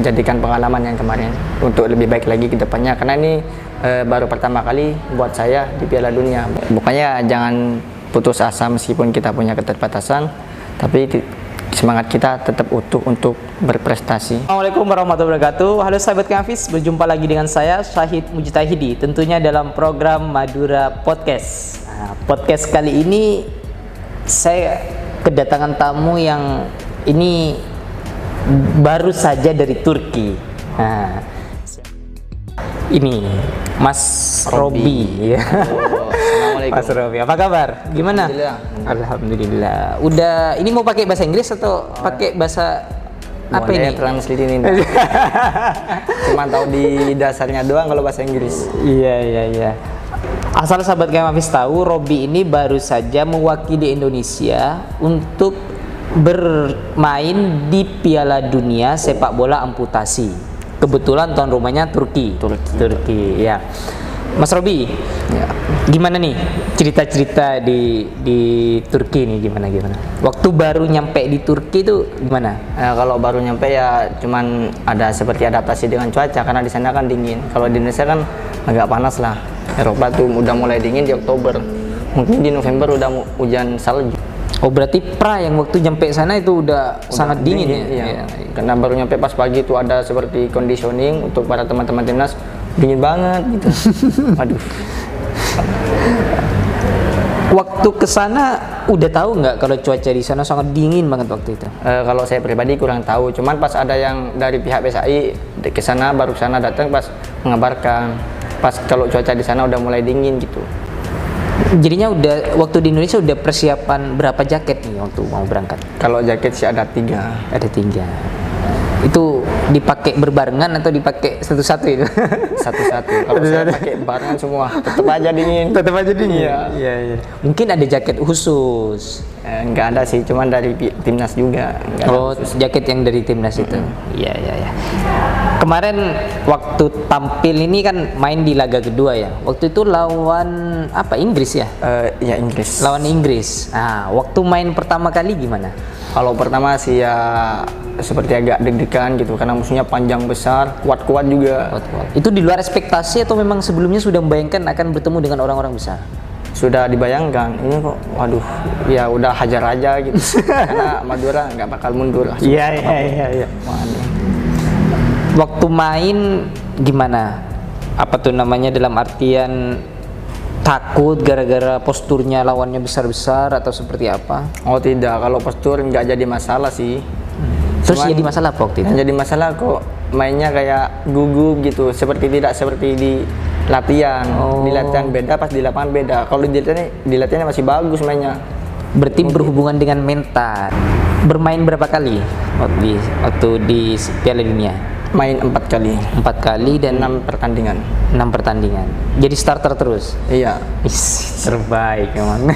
jadikan pengalaman yang kemarin untuk lebih baik lagi ke depannya, karena ini baru pertama kali buat saya di Piala Dunia. Pokoknya jangan putus asa meskipun kita punya keterbatasan, tapi semangat kita tetap utuh untuk berprestasi. Assalamualaikum warahmatullahi wabarakatuh. Halo sahabat Hafiz, berjumpa lagi dengan saya Syahid Mujtahidi, tentunya dalam program Madura Podcast. Podcast kali ini saya kedatangan tamu yang ini baru saja dari Turki. Ini Mas Robi. Mas Robi, apa kabar? Gimana? Alhamdulillah. Udah, ini mau pakai bahasa Inggris atau pakai bahasa apa ini? Translate ini. Cuma tahu di dasarnya doang kalau bahasa Inggris. Iya. Asal sahabat Hafiz tahu, Robi ini baru saja mewakili Indonesia untuk bermain di Piala Dunia sepak bola amputasi. Kebetulan tuan rumahnya Turki ya. Mas Robi, ya, gimana nih cerita-cerita di Turki nih, gimana? Waktu baru nyampe di Turki itu gimana? Kalau baru nyampe ya cuman ada seperti adaptasi dengan cuaca, karena di sana kan dingin. Kalau di Indonesia kan agak panas lah. Eropa tuh udah mulai dingin di Oktober, mungkin di November udah hujan salju. Oh, berarti yang waktu nyampe sana itu udah sangat dingin ya? Iya. Karena baru nyampe pas pagi itu ada seperti conditioning untuk para teman-teman timnas, dingin banget gitu. Aduh. Waktu ke sana udah tahu nggak kalau cuaca di sana sangat dingin banget waktu itu? Kalau saya pribadi kurang tahu, cuman pas ada yang dari pihak PSAI ke sana, baru sana datang pas mengabarkan pas kalau cuaca di sana udah mulai dingin gitu. Jadinya udah waktu di Indonesia udah persiapan berapa jaket nih waktu mau berangkat? Kalau jaket sih ada 3. Ada 3. Itu dipakai berbarengan atau dipakai satu-satu itu? Satu-satu. Kalau saya pakai barengan semua, tetap aja dingin. Tetap aja dingin. Iya. Mungkin ada jaket khusus. Enggak ada sih, cuman dari timnas juga. Jaket yang dari timnas itu. Iya. Kemarin waktu tampil ini kan main di laga kedua ya. Waktu itu lawan apa? Inggris ya? Ya Inggris. Lawan Inggris. Nah, waktu main pertama kali gimana? Kalau pertama sih ya seperti agak deg-degan gitu, karena musuhnya panjang besar, kuat-kuat juga. Itu di luar ekspektasi atau memang sebelumnya sudah membayangkan akan bertemu dengan orang-orang besar? Sudah dibayangkan, ini kok waduh, ya udah hajar aja gitu. Karena Madura nggak bakal mundur. Iya. Waktu main gimana? Apa tuh namanya, dalam artian takut gara-gara posturnya lawannya besar-besar atau seperti apa? Oh tidak, kalau postur nggak jadi masalah sih. Terus jadi masalah apa waktu itu? Jadi masalah kok mainnya kayak gugup gitu, tidak seperti di latihan. Di latihan beda, pas di lapangan beda. Kalau di latihannya masih bagus mainnya. Berarti berhubungan dengan mental. Bermain berapa kali waktu di Piala Dunia? Main 4 kali. 4 kali dan 6 pertandingan. 6 pertandingan. Jadi starter terus? Iya. Terbaik memang.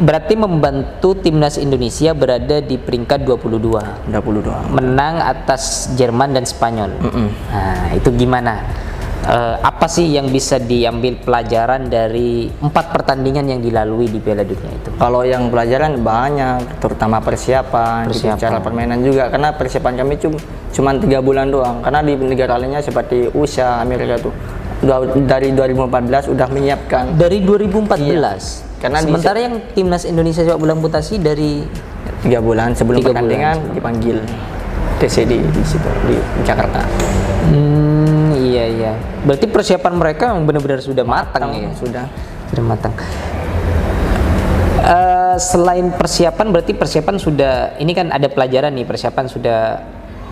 Berarti membantu timnas Indonesia berada di peringkat 22. Menang atas Jerman dan Spanyol. Nah, itu gimana? Apa sih yang bisa diambil pelajaran dari 4 pertandingan yang dilalui di Piala Dunia itu? Kalau yang pelajaran banyak, terutama persiapan. Cara permainan juga, karena persiapan kami cuma 3 bulan doang. Karena di negara lainnya seperti USA, Amerika tuh dari 2014 udah menyiapkan. Dari 2014? Iya. Karena sementara yang timnas Indonesia sepak bola amputasi dari 3 bulan sebelum pertandingan dipanggil TCD di situ di Jakarta. Iya. Berarti persiapan mereka benar-benar sudah matang ya? Sudah matang. Selain persiapan, berarti persiapan sudah, ini kan ada pelajaran nih, persiapan sudah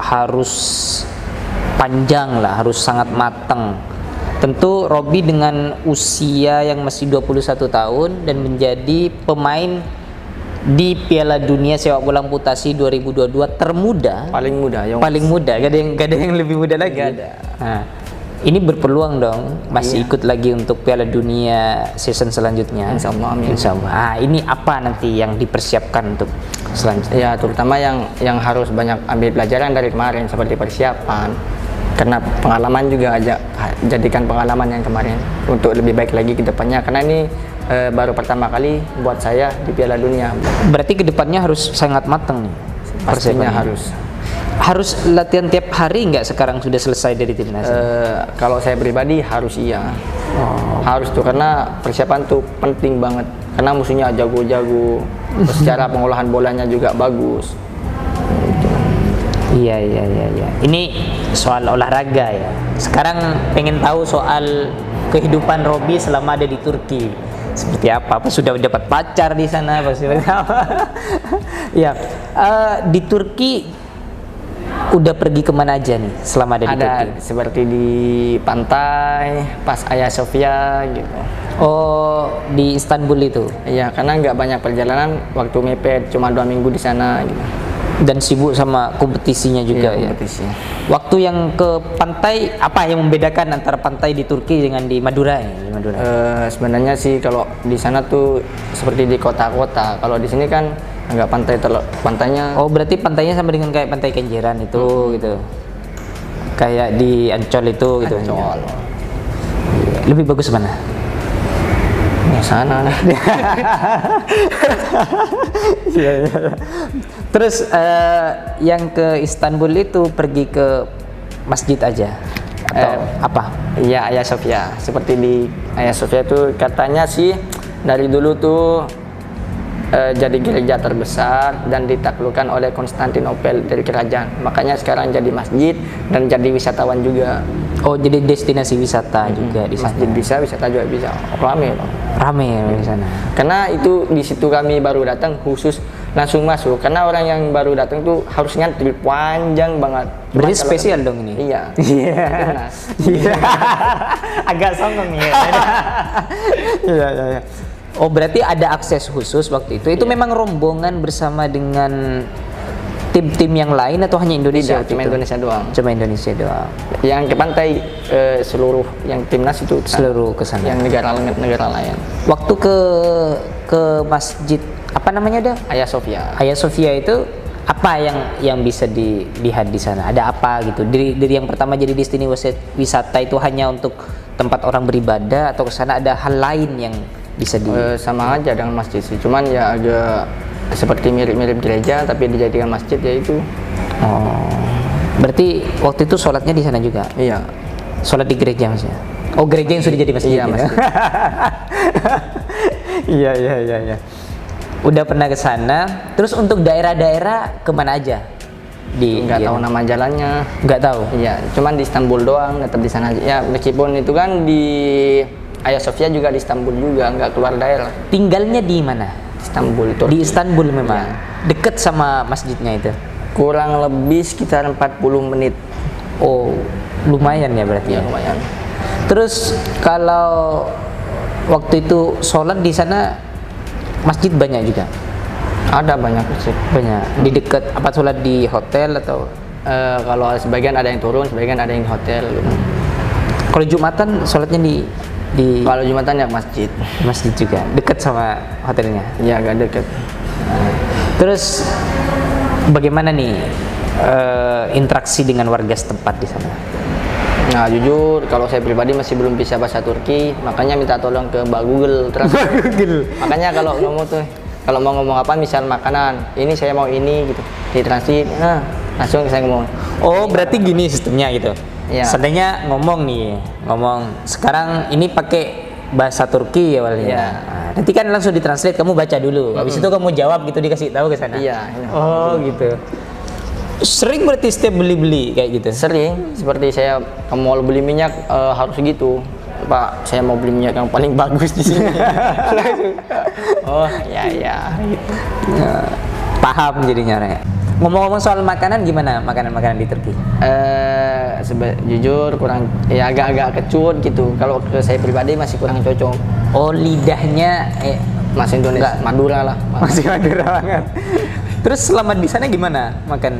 harus panjang lah, harus sangat matang. Tentu Robi dengan usia yang masih 21 tahun dan menjadi pemain di Piala Dunia sepak bola amputasi 2022 termuda, paling muda, gak ada yang lebih muda lagi. Gak ada. Nah, ini berpeluang dong masih ikut lagi untuk Piala Dunia season selanjutnya. Insyaallah, amin. Insyaallah. Ini apa nanti yang dipersiapkan untuk selanjutnya? Ya, terutama yang harus banyak ambil pelajaran dari kemarin seperti persiapan. Karena pengalaman juga jadikan pengalaman yang kemarin untuk lebih baik lagi ke depannya, karena ini baru pertama kali buat saya di Piala Dunia. Berarti ke depannya harus sangat matang nih. pastinya Persiapannya. harus. Harus latihan tiap hari nggak sekarang sudah selesai dari timnas? Kalau saya pribadi harus iya. Harus tuh, karena persiapan tuh penting banget. Karena musuhnya jago-jago, terus secara pengolahan bolanya juga bagus. Iya. Ini soal olahraga ya. Sekarang pengen tahu soal kehidupan Robby selama ada di Turki. Seperti apa? Apa sudah dapat pacar di sana? Apa seperti apa? Ya, di Turki udah pergi kemana aja nih selama ada di Turki? Ada seperti di pantai, pas Hagia Sophia gitu. Oh, di Istanbul itu. Iya, karena nggak banyak perjalanan, waktu mepet cuma 2 minggu di sana gitu. Dan sibuk sama kompetisinya juga Iya, ya. kompetisi. Waktu yang ke pantai, apa yang membedakan antara pantai di Turki dengan di Madura ini? Di Madura. Sebenarnya sih kalau di sana tuh seperti di kota-kota. Kalau di sini kan nggak pantainya. Oh, berarti pantainya sama dengan kayak pantai Kenjeran itu gitu. Kayak di Ancol itu gitu. Ancol. Lebih bagus mana? Di sana. Iya. Terus yang ke Istanbul itu pergi ke masjid aja atau apa? Iya, Hagia Sophia. Seperti di Hagia Sophia tuh katanya sih dari dulu tuh jadi gereja terbesar dan ditaklukkan oleh Konstantinopel dari kerajaan. Makanya sekarang jadi masjid dan jadi wisatawan juga. Oh, jadi destinasi wisata juga di sana. Masjid bisa, wisata juga bisa. Rame loh. Rame ya di sana. Karena itu di situ kami baru datang khusus langsung masuk. Karena orang yang baru datang tuh harus ngantri panjang banget. Berarti Cuman spesial dong ini. Iya. Iya. Timnas. Iya. Agak sombong nih. Iya. Oh, berarti ada akses khusus waktu itu. Itu memang rombongan bersama dengan tim-tim yang lain atau hanya Indonesia? Tidak, cuma Indonesia doang. Cuma Indonesia doang. Yang ke pantai seluruh yang timnas itu Seluruh ke sana. yang negara lain. Waktu ke masjid apa namanya dah? Hagia Sophia. Hagia Sophia itu apa yang bisa dilihat di sana? Ada apa gitu? Dari yang pertama jadi destinasi wisata itu hanya untuk tempat orang beribadah atau ke sana ada hal lain yang bisa Sama aja dengan masjid sih. Cuman ya agak seperti mirip-mirip gereja tapi dijadikan masjid ya itu. Oh. Berarti waktu itu sholatnya di sana juga? Iya. Sholat di gereja maksudnya? Oh, gereja yang sudah jadi masjid. Iya, ya? masjid. Iya. Udah pernah ke sana. Terus untuk daerah-daerah kemana aja? Nggak tahu nama jalannya. Nggak tahu. Iya, cuman di Istanbul doang, tetap di sana aja. Ya meskipun itu kan di Hagia Sophia juga di Istanbul juga, nggak keluar daerah. Tinggalnya di mana? Istanbul, Turki. Di Istanbul memang. Deket sama masjidnya itu. Kurang lebih sekitar 40 menit. Oh, lumayan ya berarti. Ya lumayan. Terus kalau waktu itu sholat di sana masjid banyak juga. Ada banyak sih. Banyak. Di dekat apa sholat di hotel atau? Kalau sebagian ada yang turun, sebagian ada yang di hotel. Gitu. Kalau Jumatan sholatnya di Kalau Jumatan ya masjid. masjid juga. Dekat sama hotelnya. Ya agak deket. Terus bagaimana nih interaksi dengan warga setempat di sana? Nah jujur kalau saya pribadi masih belum bisa bahasa Turki, makanya minta tolong ke Mbak Google Translate. Makanya kalau ngomong tuh, kalau mau ngomong apa misal makanan, ini saya mau ini gitu, ditranslate, langsung saya ngomong. Oh, berarti gini sistemnya gitu. Iya. Seandainya ngomong sekarang ini pakai bahasa Turki ya awalnya. Iya. Nah, nanti kan langsung ditranslate, kamu baca dulu. Habis itu kamu jawab gitu, dikasih tahu ke sana. Iya. Oh, gitu. Sering berarti setiap beli kayak gitu. Sering, seperti saya ke mall beli minyak harus gitu. Pak, saya mau beli minyak yang paling bagus di sini. Oh, ya. Gitu. Ya, paham jadinya orangnya. Ngomong-ngomong soal makanan, gimana makanan-makanan di Turki? Jujur kurang, ya agak-agak kecut gitu. Kalau ke saya pribadi masih kurang cocok. Oh, lidahnya Masih Indonesia, Enggak. Madura lah. masih Madura banget. Terus selama di sana gimana makan?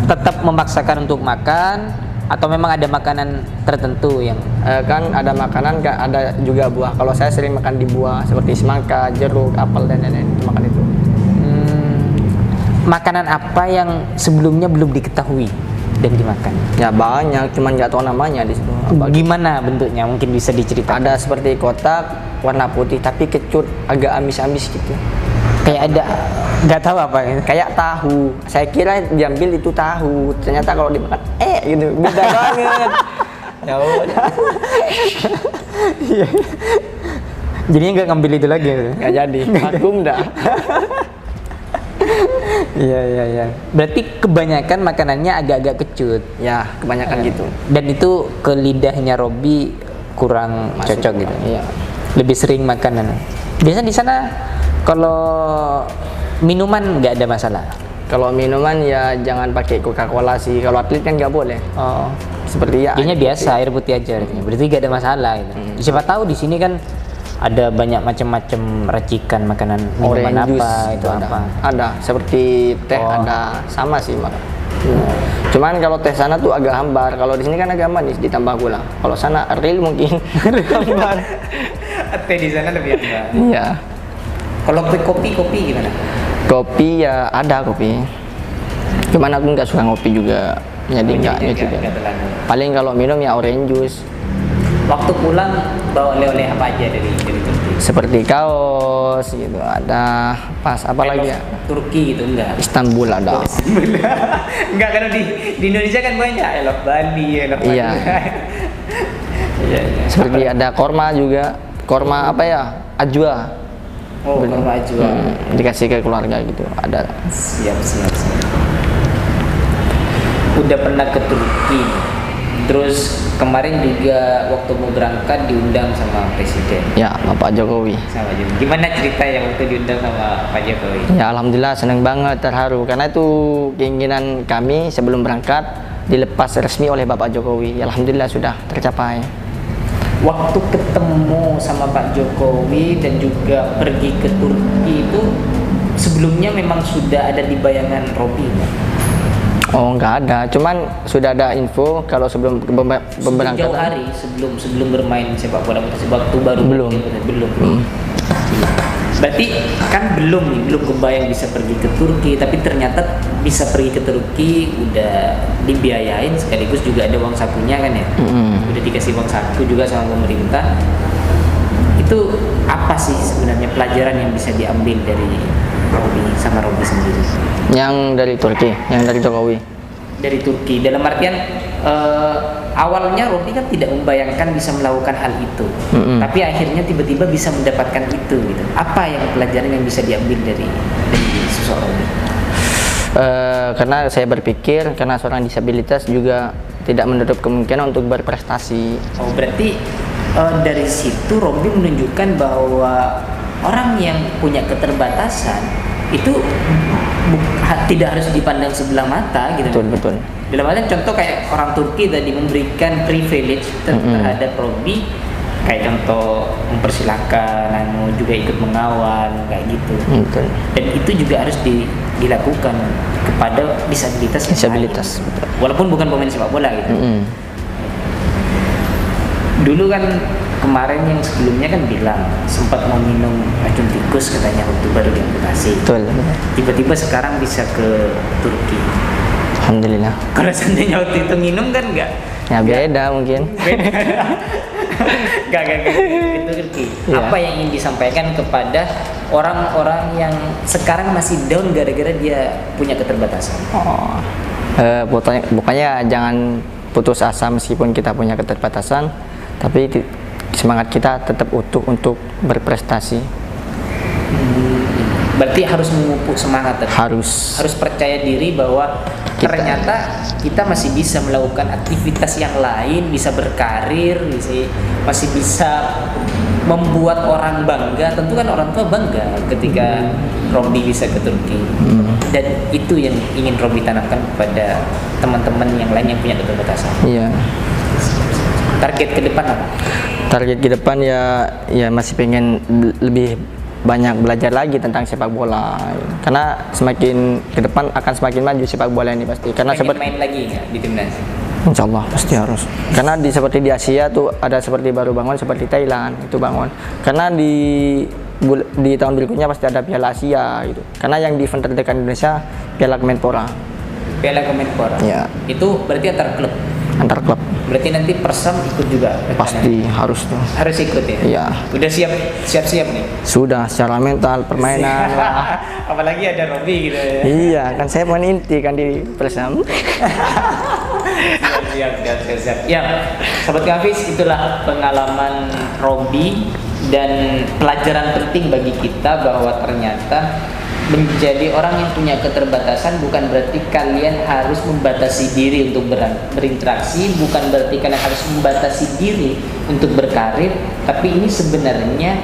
Tetap memaksakan untuk makan atau memang ada makanan tertentu yang Kan ada makanan, ada juga buah. Kalau saya sering makan di buah seperti semangka, jeruk, apel dan lain-lain, makan itu. makanan apa yang sebelumnya belum diketahui dan dimakan? Ya banyak, cuman nggak tahu namanya di situ. Gimana bentuknya? Mungkin bisa diceritakan. Ada seperti kotak warna putih tapi kecut, agak amis-amis gitu. Kayak ada Nggak tahu apa ya. Kayak tahu. Saya kira diambil itu tahu. Ternyata kalau dimakan gitu. Beda banget. Ya udah. Iya. Jadinya nggak ngambil itu lagi. Nggak jadi. Vakum dah. Iya. Berarti kebanyakan makanannya agak-agak kecut. Ya, kebanyakan gitu. Dan itu ke lidahnya Robby kurang Masuk cocok kurang, gitu. iya. Lebih sering makanan. Biasanya di sana kalau minuman nggak ada masalah. Kalau minuman ya jangan pakai Coca-Cola sih. Kalau atlet kan nggak boleh. Oh. Seperti ya. Jadinya biasa air putih aja. Berarti nggak ada masalah gitu. Siapa tahu di sini kan ada banyak macam-macam racikan makanan minuman Orange apa juice itu apa. Ada seperti teh ada sama sih mak. Cuman kalau teh sana tuh agak hambar. Kalau di sini kan agak manis ditambah gula. Kalau sana real mungkin hambar. Teh di sana lebih hambar. Iya. Kalau kopi gimana? Kopi ya ada kopi. Cuman aku nggak suka ngopi juga. Jadi nggak juga. Paling kalau minum ya orange juice. Waktu pulang bawa oleh-oleh apa aja dari Turki? Seperti kaos gitu. Ada pas apa lagi ya? Turki gitu enggak? Istanbul ada. Enggak, karena di Indonesia kan banyak elok Bali, elok Iya. Iya. Seperti ada korma juga. Korma apa ya? Ajwa. Oh, korma ajwa. Dikasih ke keluarga gitu. Ada. Siap. Udah pernah ke Turki. Terus kemarin juga waktu mau berangkat diundang sama Presiden. Ya, Bapak Jokowi. Sama Jokowi. Gimana cerita yang waktu diundang sama Pak Jokowi? Ya, alhamdulillah senang banget, terharu karena itu keinginan kami sebelum berangkat dilepas resmi oleh Bapak Jokowi. Ya, alhamdulillah sudah tercapai. Waktu ketemu sama Pak Jokowi dan juga pergi ke Turki itu sebelumnya memang sudah ada di bayangan Robby nggak? Oh, nggak ada, cuman sudah ada info kalau sebelum Jauh pemberangkatan. hari sebelum bermain sepak bola waktu baru Belum. Berarti kan belum kebayang bisa pergi ke Turki, tapi ternyata bisa pergi ke Turki udah dibiayain sekaligus juga ada uang sakunya kan ya. Udah dikasih uang saku juga sama pemerintah. Itu apa sih sebenarnya pelajaran yang bisa diambil dari Robby sendiri? Yang dari Turki, yang dari Jokowi. Dari Turki dalam artian awalnya Robby kan tidak membayangkan bisa melakukan hal itu, tapi akhirnya tiba-tiba bisa mendapatkan itu gitu. Apa yang pelajaran yang bisa diambil dari sosok Robby? Karena saya berpikir karena seorang disabilitas juga tidak menutup kemungkinan untuk berprestasi. Oh, berarti dari situ Robby menunjukkan bahwa orang yang punya keterbatasan itu tidak harus dipandang sebelah mata gitu. Betul. Dalam artian contoh kayak orang Turki tadi memberikan privilege terhadap Robby, kayak contoh mempersilahkan, juga ikut mengawal kayak gitu. Betul. Dan itu juga harus dilakukan kepada disabilitas. Disabilitas. Betul. Walaupun bukan pemain sepak bola gitu. Dulu kan kemarin yang sebelumnya kan bilang sempat mau minum racun tikus katanya waktu baru diamputasi. Betul. Tiba-tiba sekarang bisa ke Turki. Alhamdulillah. Kalau seandainya waktu itu minum kan enggak? Ya beda mungkin. Enggak itu Turki. Iya. Apa yang ingin disampaikan kepada orang-orang yang sekarang masih down gara-gara dia punya keterbatasan? Pokoknya jangan putus asa meskipun kita punya keterbatasan, tapi semangat kita tetap utuh untuk berprestasi. Berarti harus memupuk semangat tadi. Harus percaya diri bahwa ternyata kita masih bisa melakukan aktivitas yang lain, bisa berkarir, masih bisa membuat orang bangga. Tentu kan orang tua bangga ketika Robby bisa ke Turki. Dan itu yang ingin Robby tanamkan kepada teman-teman yang lain yang punya keterbatasan. Iya. Target ke depan apa? Target ke depan ya masih pengen lebih banyak belajar lagi tentang sepak bola. Karena semakin ke depan akan semakin maju sepak bola ini pasti. Karena Pengen main lagi nggak di timnas? Insya Allah pasti harus. Karena seperti di Asia tuh ada seperti baru bangun seperti Thailand itu bangun. Karena di tahun berikutnya pasti ada Piala Asia gitu. Karena yang di event terdekat Indonesia Piala Kemenpora. Piala Kemenpora. Ya. Itu berarti antar klub. antar klub. Berarti nanti Persam ikut juga rekannya? Pasti harus tuh. Harus ikut ya? Iya. Udah siap nih? Sudah secara mental, permainan. Wah. Apalagi ada Robi gitu ya? Iya, kan saya pemain inti kan di Persam. Siap. Ya, sahabat Hafiz, itulah pengalaman Robi dan pelajaran penting bagi kita bahwa ternyata menjadi orang yang punya keterbatasan bukan berarti kalian harus membatasi diri untuk berinteraksi, bukan berarti kalian harus membatasi diri untuk berkarir, tapi ini sebenarnya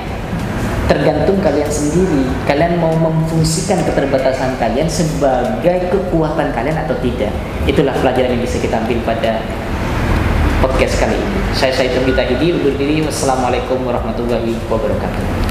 tergantung kalian sendiri. Kalian mau memfungsikan keterbatasan kalian sebagai kekuatan kalian atau tidak. Itulah pelajaran yang bisa kita ambil pada podcast kali ini. Saya Said Hidi undur diri. Wassalamualaikum warahmatullahi wabarakatuh.